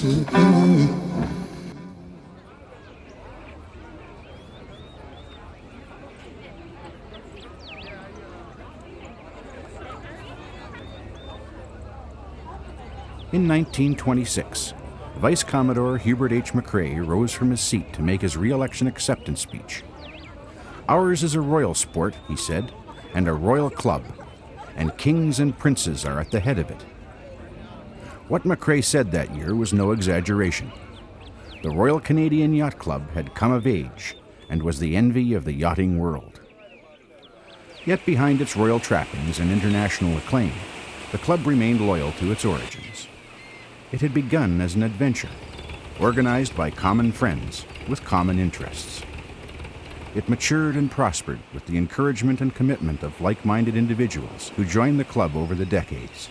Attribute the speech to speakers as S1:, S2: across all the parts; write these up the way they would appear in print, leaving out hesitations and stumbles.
S1: In 1926, Vice Commodore Hubert H. McCrae rose from his seat to make his re-election acceptance speech. "Ours is a royal sport," he said, "and a royal club, and kings and princes are at the head of it." What McCrae said that year was no exaggeration. The Royal Canadian Yacht Club had come of age and was the envy of the yachting world. Yet behind its royal trappings and international acclaim, the club remained loyal to its origins. It had begun as an adventure, organized by common friends with common interests. It matured and prospered with the encouragement and commitment of like-minded individuals who joined the club over the decades.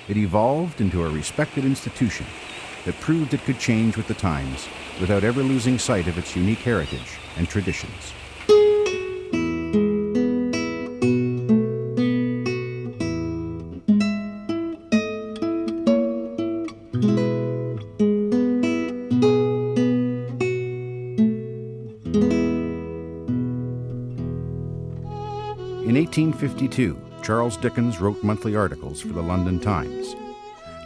S1: It evolved into a respected institution that proved it could change with the times without ever losing sight of its unique heritage and traditions. In 1852, Charles Dickens wrote monthly articles for the London Times.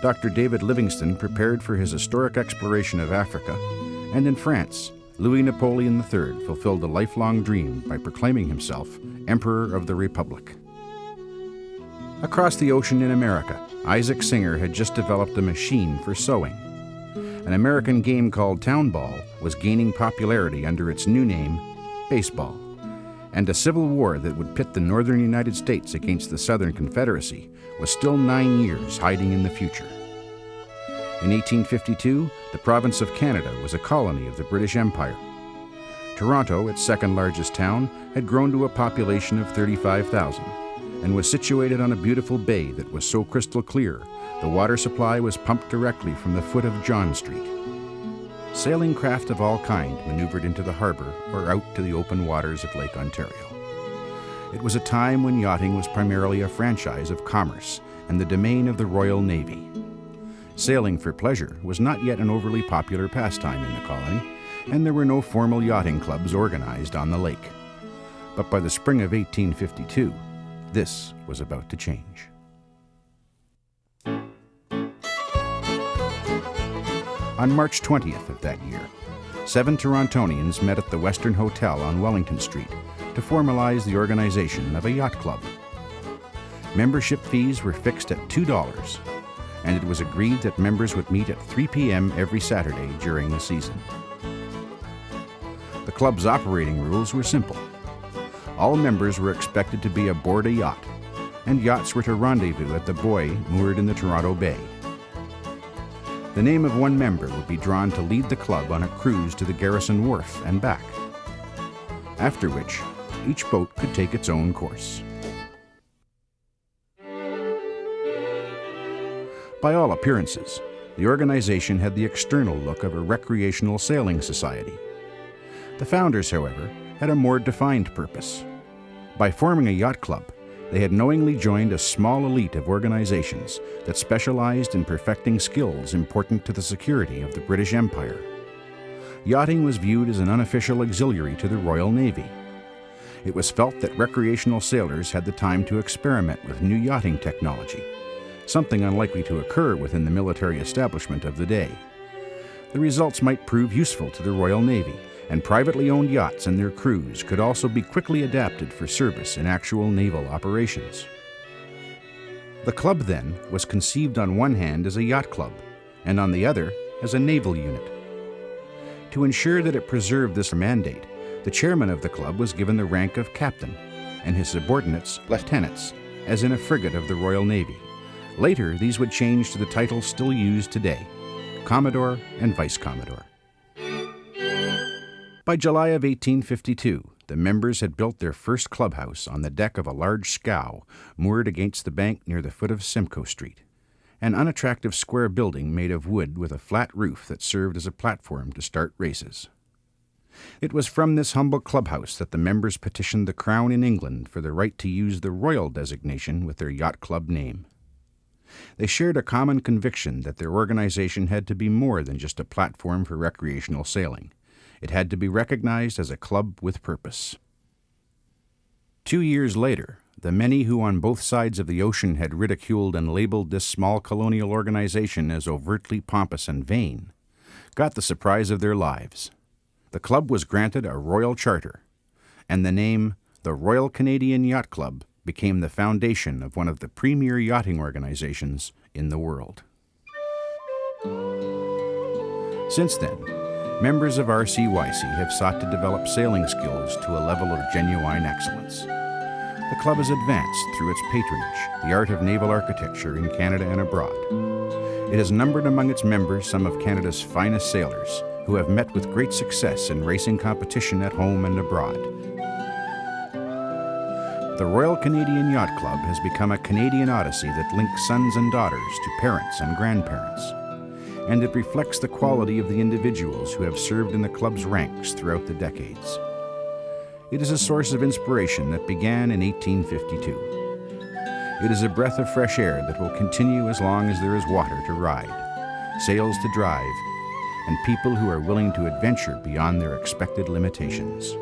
S1: Dr. David Livingstone prepared for his historic exploration of Africa, and in France, Louis Napoleon III fulfilled a lifelong dream by proclaiming himself Emperor of the Republic. Across the ocean in America, Isaac Singer had just developed a machine for sewing. An American game called Town Ball was gaining popularity under its new name, baseball. And a civil war that would pit the northern United States against the Southern Confederacy was still 9 years hiding in the future. In 1852, the province of Canada was a colony of the British Empire. Toronto, its second largest town, had grown to a population of 35,000 and was situated on a beautiful bay that was so crystal clear the water supply was pumped directly from the foot of John Street. Sailing craft of all kind maneuvered into the harbor or out to the open waters of Lake Ontario. It was a time when yachting was primarily a franchise of commerce and the domain of the Royal Navy. Sailing for pleasure was not yet an overly popular pastime in the colony, and there were no formal yachting clubs organized on the lake. But by the spring of 1852, this was about to change. On March 20th of that year, 7 Torontonians met at the Western Hotel on Wellington Street to formalize the organization of a yacht club. Membership fees were fixed at $2, and it was agreed that members would meet at 3 p.m. every Saturday during the season. The club's operating rules were simple. All members were expected to be aboard a yacht, and yachts were to rendezvous at the buoy moored in the Toronto Bay. The name of one member would be drawn to lead the club on a cruise to the Garrison Wharf and back, after which each boat could take its own course. By all appearances, the organization had the external look of a recreational sailing society. The founders, however, had a more defined purpose. By forming a yacht club, they had knowingly joined a small elite of organizations that specialized in perfecting skills important to the security of the British Empire. Yachting was viewed as an unofficial auxiliary to the Royal Navy. It was felt that recreational sailors had the time to experiment with new yachting technology, something unlikely to occur within the military establishment of the day. The results might prove useful to the Royal Navy, and privately owned yachts and their crews could also be quickly adapted for service in actual naval operations. The club, then, was conceived on one hand as a yacht club, and on the other as a naval unit. To ensure that it preserved this mandate, the chairman of the club was given the rank of captain, and his subordinates lieutenants, as in a frigate of the Royal Navy. Later, these would change to the titles still used today, Commodore and Vice Commodore. By July of 1852, the members had built their first clubhouse on the deck of a large scow moored against the bank near the foot of Simcoe Street, an unattractive square building made of wood with a flat roof that served as a platform to start races. It was from this humble clubhouse that the members petitioned the Crown in England for the right to use the royal designation with their yacht club name. They shared a common conviction that their organization had to be more than just a platform for recreational sailing. It had to be recognized as a club with purpose. 2 years later, the many who on both sides of the ocean had ridiculed and labeled this small colonial organization as overtly pompous and vain got the surprise of their lives. The club was granted a royal charter, and the name the Royal Canadian Yacht Club became the foundation of one of the premier yachting organizations in the world. Since then, members of RCYC have sought to develop sailing skills to a level of genuine excellence. The club has advanced through its patronage the art of naval architecture in Canada and abroad. It has numbered among its members some of Canada's finest sailors who have met with great success in racing competition at home and abroad. The Royal Canadian Yacht Club has become a Canadian odyssey that links sons and daughters to parents and grandparents, and it reflects the quality of the individuals who have served in the club's ranks throughout the decades. It is a source of inspiration that began in 1852. It is a breath of fresh air that will continue as long as there is water to ride, sails to drive, and people who are willing to adventure beyond their expected limitations.